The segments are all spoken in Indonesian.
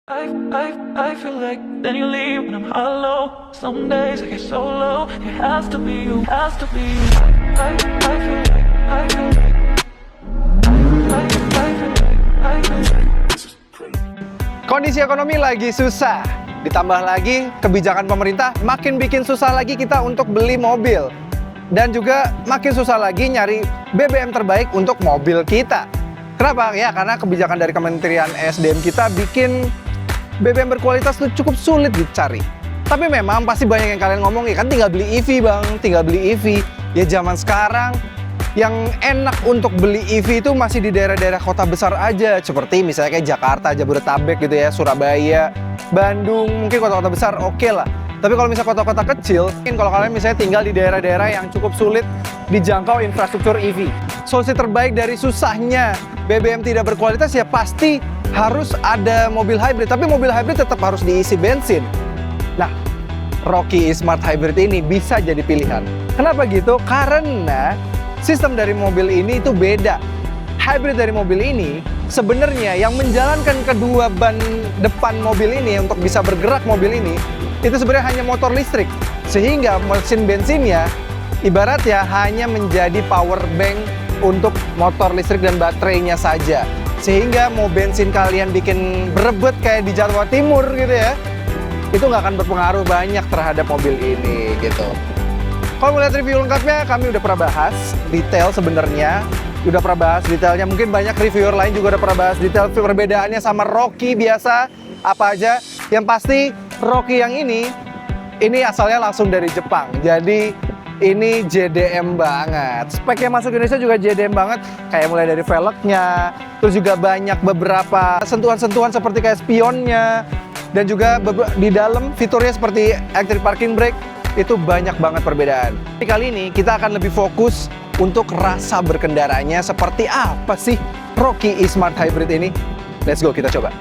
I feel like then you leave when I'm hollow. Some days I get so low. It has to be you, has to be you. I feel like, I feel like, I feel like, I feel like. Kondisi ekonomi lagi susah, ditambah lagi kebijakan pemerintah makin bikin susah lagi kita untuk beli mobil. Dan juga makin susah lagi nyari BBM terbaik untuk mobil kita. Kenapa? Ya karena kebijakan dari Kementerian ESDM kita bikin BBM berkualitas itu cukup sulit dicari. Tapi memang pasti banyak yang kalian ngomong, ya kan tinggal beli EV bang, tinggal beli EV. Ya zaman sekarang yang enak untuk beli EV itu masih di daerah-daerah kota besar aja. Seperti misalnya kayak Jakarta, Jabodetabek gitu ya, Surabaya, Bandung, mungkin kota-kota besar oke lah. Tapi kalau misalnya kota-kota kecil, mungkin kalau kalian misalnya tinggal di daerah-daerah yang cukup sulit dijangkau infrastruktur EV. Solusi terbaik dari susahnya BBM tidak berkualitas ya pasti harus ada mobil hybrid. Tapi mobil hybrid tetap harus diisi bensin. Nah, Rocky E-Smart Hybrid ini bisa jadi pilihan. Kenapa gitu? Karena sistem dari mobil ini itu beda. Hybrid dari mobil ini sebenarnya yang menjalankan kedua ban depan mobil ini untuk bisa bergerak mobil ini itu sebenarnya hanya motor listrik, sehingga mesin bensinnya ibaratnya hanya menjadi power bank untuk motor listrik dan baterainya saja. Sehingga mau bensin kalian bikin berebet kayak di Jawa Timur gitu ya, itu nggak akan berpengaruh banyak terhadap mobil ini gitu. Kalau melihat review lengkapnya, kami udah pernah bahas detail sebenarnya, udah pernah bahas detailnya. Mungkin banyak reviewer lain juga udah pernah bahas detail perbedaannya sama Rocky biasa apa aja. Yang pasti Rocky yang ini asalnya langsung dari Jepang. Jadi ini JDM banget. Spek yang masuk Indonesia juga JDM banget. Kayak mulai dari velgnya, terus juga banyak beberapa sentuhan-sentuhan seperti kayak spionnya, dan juga di dalam fiturnya seperti electric parking brake. Itu banyak banget perbedaan. Kali ini kita akan lebih fokus untuk rasa berkendaranya seperti apa sih Rocky E-Smart Hybrid ini. Let's go, kita coba.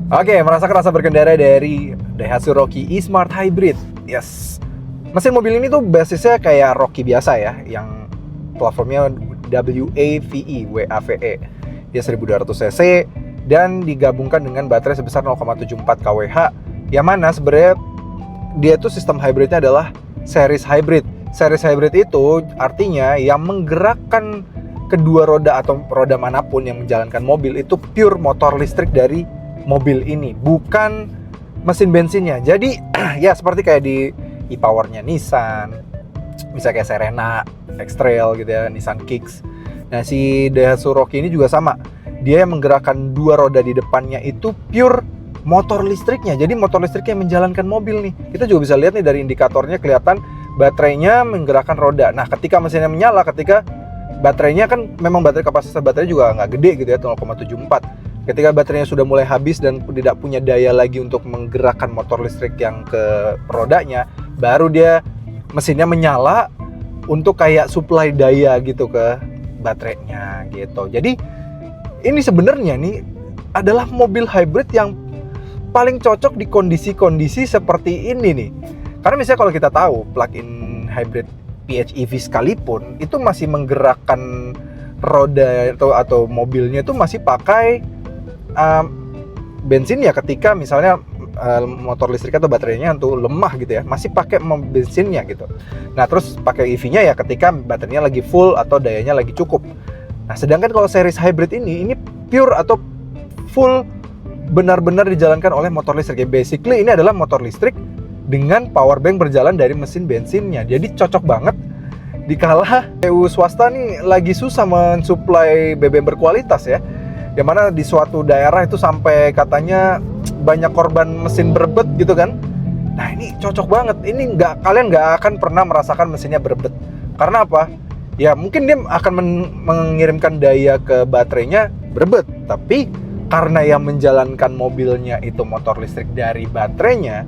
Oke, merasakan rasa berkendara dari Daihatsu Rocky E-Smart Hybrid. Yes. Mesin mobil ini tuh basisnya kayak Rocky biasa ya, yang platformnya WAVE. Dia 1200 cc dan digabungkan dengan baterai sebesar 0,74 kWh. Yang mana sebenarnya dia tuh sistem hybridnya adalah series hybrid. Series hybrid itu artinya yang menggerakkan kedua roda atau roda manapun yang menjalankan mobil itu pure motor listrik dari mobil ini, bukan mesin bensinnya. Jadi ya seperti kayak di e-Power-nya Nissan, misalnya kayak Serena, X-Trail gitu ya, Nissan Kicks. Nah si Daihatsu Rocky ini juga sama. Dia yang menggerakkan dua roda di depannya itu pure motor listriknya. Jadi motor listriknya yang menjalankan mobil nih. Kita juga bisa lihat nih dari indikatornya kelihatan baterainya menggerakkan roda. Nah ketika mesinnya menyala, ketika baterainya kan memang baterai kapasitas baterai juga nggak gede gitu ya, 0,74. Ketika baterainya sudah mulai habis dan tidak punya daya lagi untuk menggerakkan motor listrik yang ke rodanya, baru dia mesinnya menyala untuk kayak supply daya gitu ke baterainya gitu. Jadi ini sebenarnya nih adalah mobil hybrid yang paling cocok di kondisi-kondisi seperti ini nih. Karena misalnya kalau kita tahu plug-in hybrid PHEV sekalipun itu masih menggerakkan roda atau mobilnya itu masih pakai bensin ya, ketika misalnya motor listrik atau baterainya untuk lemah gitu ya, masih pakai bensinnya gitu. Nah terus pakai EV-nya ya ketika baterainya lagi full atau dayanya lagi cukup. Nah sedangkan kalau series hybrid ini pure atau full benar-benar dijalankan oleh motor listrik. Ya basically ini adalah motor listrik dengan power bank berjalan dari mesin bensinnya. Jadi cocok banget dikala PU swasta nih lagi susah mensuplai BBM berkualitas ya. Yang mana di suatu daerah itu sampai katanya banyak korban mesin berebet gitu kan. Nah ini cocok banget. Ini kalian nggak akan pernah merasakan mesinnya berebet. Karena apa? Ya mungkin dia akan mengirimkan daya ke baterainya berebet. Tapi karena yang menjalankan mobilnya itu motor listrik dari baterainya,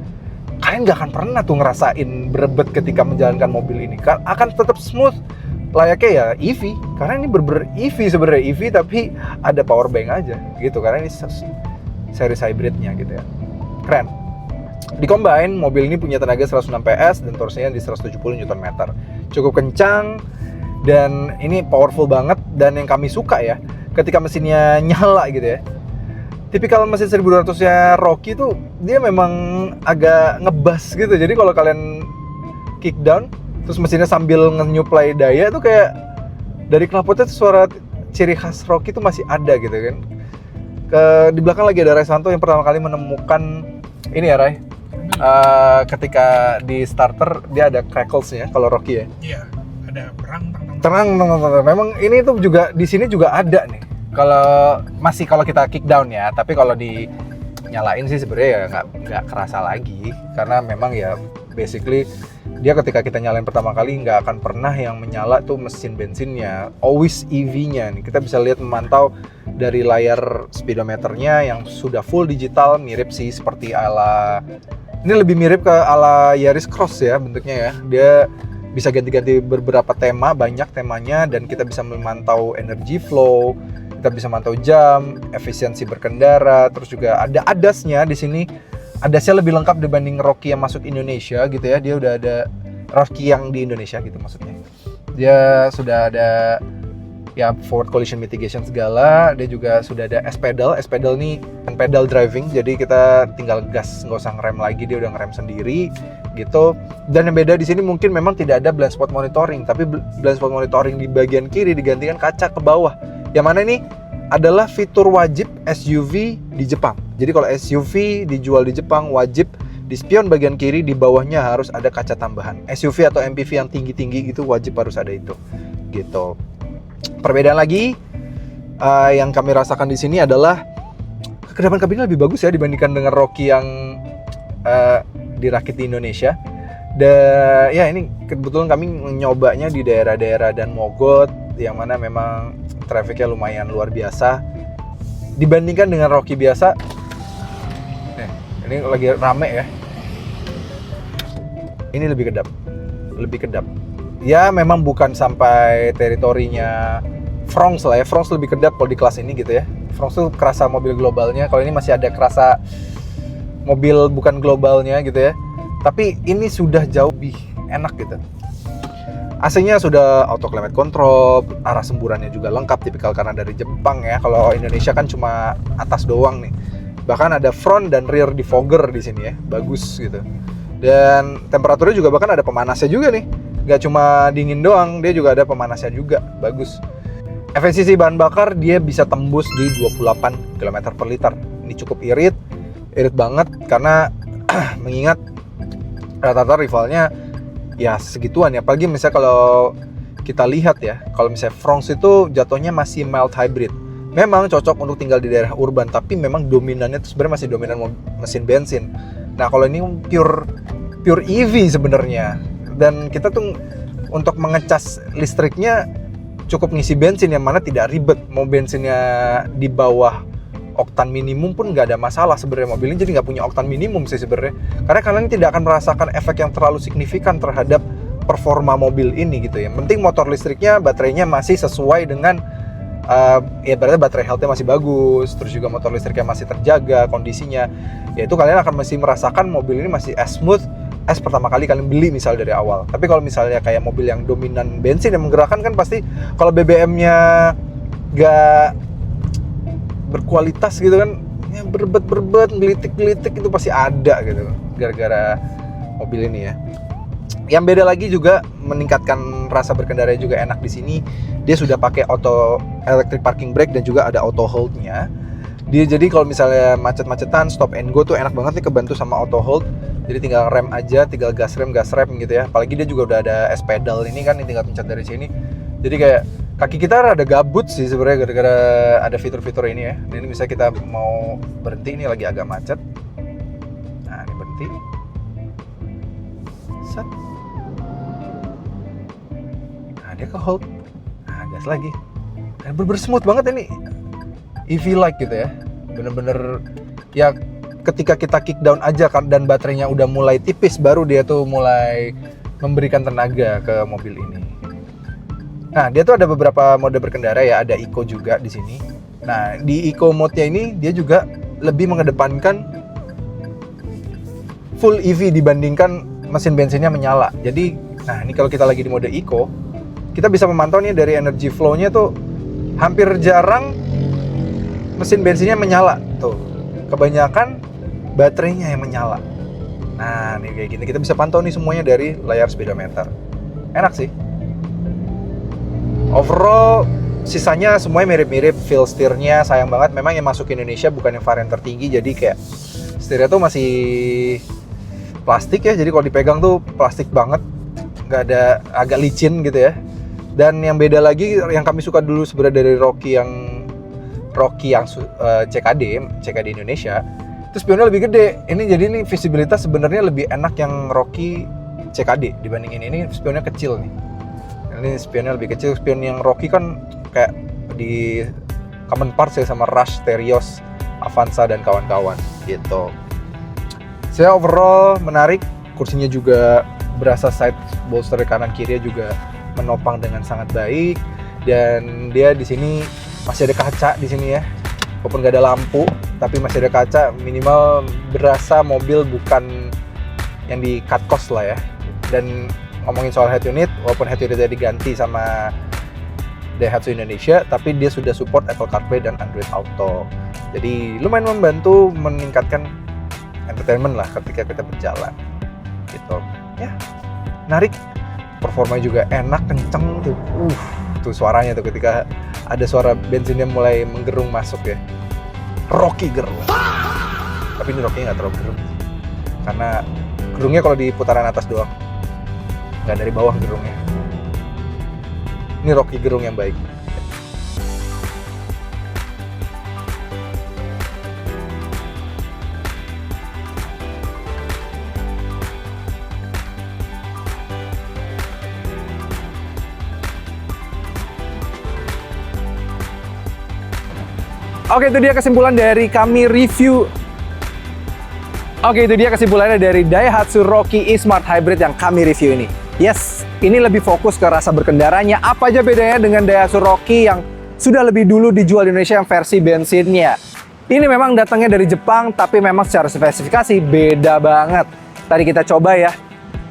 kalian nggak akan pernah tuh ngerasain berebet ketika menjalankan mobil ini. Akan tetap smooth. Layaknya ya EV, karena ini EV sebenarnya EV tapi ada power bank aja gitu, karena ini series hybridnya gitu ya. Keren. Di combine, mobil ini punya tenaga 106 PS dan torsinya di 170 Nm. Cukup kencang dan ini powerful banget, dan yang kami suka ya, ketika mesinnya nyala gitu ya. Tipikal mesin 1200-nya Rocky tuh dia memang agak ngebas gitu. Jadi kalau kalian kick down terus mesinnya sambil nge-nyuplai daya tuh kayak dari knalpotnya tuh suara ciri khas Rocky tuh masih ada gitu kan. Di belakang lagi ada Ray Santo yang pertama kali menemukan ini ya, Ray. Ketika di starter dia ada crackles-nya kalau Rocky ya. Iya, ada berang Tenang. Memang ini tuh juga di sini juga ada nih. Kalau kita kick down ya, tapi kalau dinyalain sih sebenarnya ya nggak kerasa lagi, karena memang ya basically dia ketika kita nyalain pertama kali nggak akan pernah yang menyala tuh mesin bensinnya, always EV-nya nih. Kita bisa lihat memantau dari layar speedometernya yang sudah full digital, mirip sih seperti ini lebih mirip ke ala Yaris Cross ya bentuknya ya. Dia bisa ganti-ganti beberapa tema, banyak temanya, dan kita bisa memantau energy flow, kita bisa mantau jam, efisiensi berkendara, terus juga ada ADAS-nya di sini. ADAS-nya lebih lengkap dibanding Rocky yang masuk Indonesia gitu ya. Dia udah ada Rocky yang di Indonesia gitu maksudnya. Dia sudah ada ya forward collision mitigation segala. Dia juga sudah ada S-pedal. S-pedal nih pedal driving, jadi kita tinggal gas, nggak usah ngerem lagi, dia udah ngerem sendiri gitu. Dan yang beda di sini mungkin memang tidak ada blind spot monitoring, tapi blind spot monitoring di bagian kiri digantikan kaca ke bawah. Yang mana ini adalah fitur wajib SUV di Jepang. Jadi kalau SUV dijual di Jepang, wajib di spion bagian kiri di bawahnya harus ada kaca tambahan. SUV atau MPV yang tinggi-tinggi gitu wajib harus ada itu. Gitu. Perbedaan lagi yang kami rasakan di sini adalah kedepan kabinnya lebih bagus ya dibandingkan dengan Rocky yang dirakit di Indonesia. Dan ya ini kebetulan kami menyobanya di daerah-daerah dan Mogot yang mana memang trafficnya lumayan luar biasa dibandingkan dengan Rocky biasa. Ini lagi rame ya. Ini lebih kedap. Ya memang bukan sampai teritorinya Fronx lah ya. Fronx lebih kedap kalau di kelas ini gitu ya. Fronx tuh kerasa mobil globalnya. Kalau ini masih ada kerasa mobil bukan globalnya gitu ya. Tapi ini sudah jauh lebih enak gitu. AC-nya sudah auto climate control, arah semburannya juga lengkap, tipikal karena dari Jepang ya. Kalau Indonesia kan cuma atas doang nih. Bahkan ada front dan rear defogger di sini ya, bagus gitu. Dan temperaturnya juga bahkan ada pemanasnya juga nih. Gak cuma dingin doang, dia juga ada pemanasnya juga, bagus. Efisiensi bahan bakar dia bisa tembus di 28 km per liter. Ini cukup irit banget karena mengingat rata-rata rivalnya ya segituan ya. Apalagi misalnya kalau kita lihat ya, kalau misalnya Fronx itu jatuhnya masih mild hybrid. Memang cocok untuk tinggal di daerah urban, tapi memang dominannya itu sebenarnya masih dominan mesin bensin. Nah kalau ini pure EV sebenarnya. Dan kita tuh untuk mengecas listriknya cukup ngisi bensin yang mana tidak ribet. Mau bensinnya di bawah oktan minimum pun nggak ada masalah sebenarnya, mobil ini jadi nggak punya oktan minimum sih sebenarnya, karena kalian tidak akan merasakan efek yang terlalu signifikan terhadap performa mobil ini gitu ya. Penting motor listriknya, baterainya masih sesuai dengan ya berarti baterai health-nya masih bagus, terus juga motor listriknya masih terjaga kondisinya, yaitu kalian akan masih merasakan mobil ini masih as smooth as pertama kali kalian beli misal dari awal. Tapi kalau misalnya kayak mobil yang dominan bensin yang menggerakkan kan pasti kalau BBM-nya nggak berkualitas gitu kan, ya berbet, gelitik itu pasti ada gitu gara-gara mobil ini ya. Yang beda lagi juga meningkatkan rasa berkendara juga enak di sini. Dia sudah pakai auto electric parking brake dan juga ada auto hold-nya. Dia jadi kalau misalnya macet-macetan, stop and go tuh enak banget nih, kebantu sama auto hold. Jadi tinggal rem aja, tinggal gas rem gitu ya. Apalagi dia juga udah ada S-pedal ini kan, tinggal pencet dari sini. Jadi kayak kaki kita rada gabut sih sebenarnya gara-gara ada fitur-fitur ini ya. Ini misalnya kita mau berhenti, ini lagi agak macet. Nah ini berhenti. Set. Nah dia ke hold. Nah gas lagi. Dan bener-bener smooth banget ini. EV-like gitu ya. Bener-bener ya ketika kita kick down aja kan dan baterainya udah mulai tipis, baru dia tuh mulai memberikan tenaga ke mobil ini. Nah, dia tuh ada beberapa mode berkendara ya, ada Eco juga di sini. Nah, di Eco mode-nya ini dia juga lebih mengedepankan full EV dibandingkan mesin bensinnya menyala. Jadi, nah ini kalau kita lagi di mode eco, kita bisa memantau nih dari energy flow-nya tuh hampir jarang mesin bensinnya menyala. Tuh, kebanyakan baterainya yang menyala. Nah, nih kayak gini kita bisa pantau nih semuanya dari layar speedometer. Enak sih. Overall, sisanya semuanya mirip-mirip. Feel steer-nya sayang banget. Memang yang masuk ke Indonesia bukan yang varian tertinggi, jadi kayak setirnya tuh masih plastik ya. Jadi kalau dipegang tuh plastik banget, nggak ada, agak licin gitu ya. Dan yang beda lagi, yang kami suka dulu sebenarnya dari Rocky yang CKD Indonesia, itu spionnya lebih gede. Ini jadi ini visibilitas sebenarnya lebih enak yang Rocky CKD dibandingin ini spionnya kecil nih. Ini spionnya lebih kecil. Spion yang Rocky kan kayak di common parts ya sama Rush, Terios, Avanza dan kawan-kawan gitu. Saya overall menarik. Kursinya juga berasa side bolster kanan kiri juga menopang dengan sangat baik. Dan dia di sini masih ada kaca di sini ya. Walaupun nggak ada lampu, tapi masih ada kaca, minimal berasa mobil bukan yang di cut cost lah ya. Dan ngomongin soal head unit, walaupun head unitnya diganti sama Daihatsu Indonesia, tapi dia sudah support Apple CarPlay dan Android Auto. Jadi lumayan membantu meningkatkan entertainment lah ketika kita berjalan gitu. Ya, menarik. Performanya juga enak, kenceng tuh. Tuh suaranya tuh ketika ada suara bensinnya mulai menggerung masuk ya. Rocky gerung. Tapi ini Rocky nggak terlalu gerung. Karena gerungnya kalau di putaran atas doang. Nggak dari bawah gerungnya. Ini Rocky gerung yang baik. Oke, itu dia kesimpulan dari kami review. Oke, itu dia kesimpulannya dari Daihatsu Rocky E-Smart Hybrid yang kami review ini. Yes, ini lebih fokus ke rasa berkendaranya. Apa aja bedanya dengan Daihatsu Rocky yang sudah lebih dulu dijual di Indonesia yang versi bensinnya. Ini memang datangnya dari Jepang, tapi memang secara spesifikasi beda banget. Tadi kita coba ya,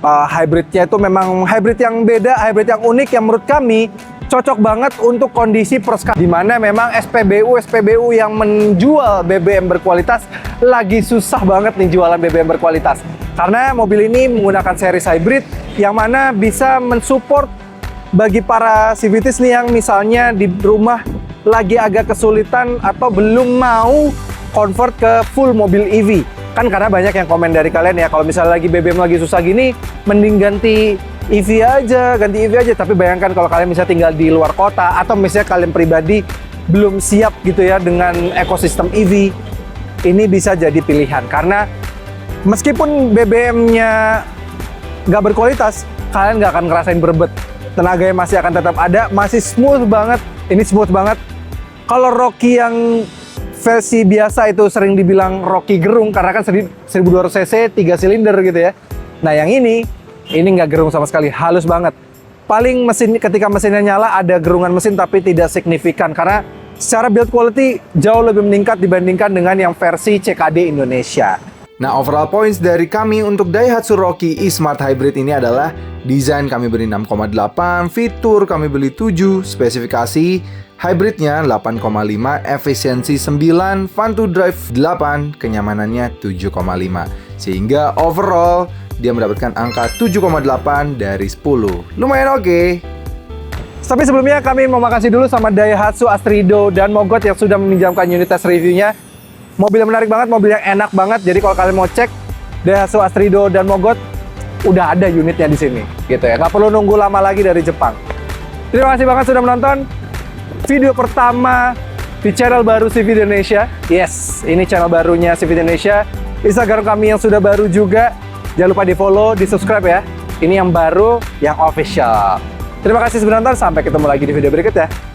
hybridnya itu memang hybrid yang beda, hybrid yang unik yang menurut kami cocok banget untuk kondisi persekarang, di mana memang SPBU yang menjual BBM berkualitas lagi susah banget nih jualan BBM berkualitas. Karena mobil ini menggunakan series hybrid yang mana bisa mensupport bagi para CVTs nih yang misalnya di rumah lagi agak kesulitan atau belum mau convert ke full mobil EV. Kan karena banyak yang komen dari kalian ya, kalau misalnya lagi BBM lagi susah gini, mending ganti EV aja, tapi bayangkan kalau kalian misalnya tinggal di luar kota atau misalnya kalian pribadi belum siap gitu ya dengan ekosistem EV, ini bisa jadi pilihan. Karena meskipun BBM-nya nggak berkualitas, kalian nggak akan ngerasain berbet. Tenaganya masih akan tetap ada, masih smooth banget. Ini smooth banget. Kalau Rocky yang versi biasa itu sering dibilang Rocky gerung karena kan 1200 cc 3 silinder gitu ya. Nah yang ini nggak gerung sama sekali, halus banget. Paling ketika mesinnya nyala ada gerungan mesin tapi tidak signifikan karena secara build quality jauh lebih meningkat dibandingkan dengan yang versi CKD Indonesia. Nah, overall points dari kami untuk Daihatsu Rocky E-Smart Hybrid ini adalah desain kami beri 6,8, fitur kami beri 7, spesifikasi hybridnya 8,5, efisiensi 9, fun to drive 8, kenyamanannya 7,5. Sehingga overall dia mendapatkan angka 7,8 dari 10. Lumayan oke. Tapi sebelumnya kami mau makasih dulu sama Daihatsu Astrido dan Mogot yang sudah meminjamkan unit test reviewnya. Mobil yang menarik banget, mobil yang enak banget. Jadi kalau kalian mau cek Daihatsu Astrido dan Mogot, udah ada unitnya di sini, gitu ya. Nggak perlu nunggu lama lagi dari Jepang. Terima kasih banget sudah menonton video pertama di channel baru CV Indonesia. Yes, ini channel barunya CV Indonesia. Instagram kami yang sudah baru juga. Jangan lupa di follow, di subscribe ya. Ini yang baru, yang official. Terima kasih sudah menonton. Sampai ketemu lagi di video berikutnya.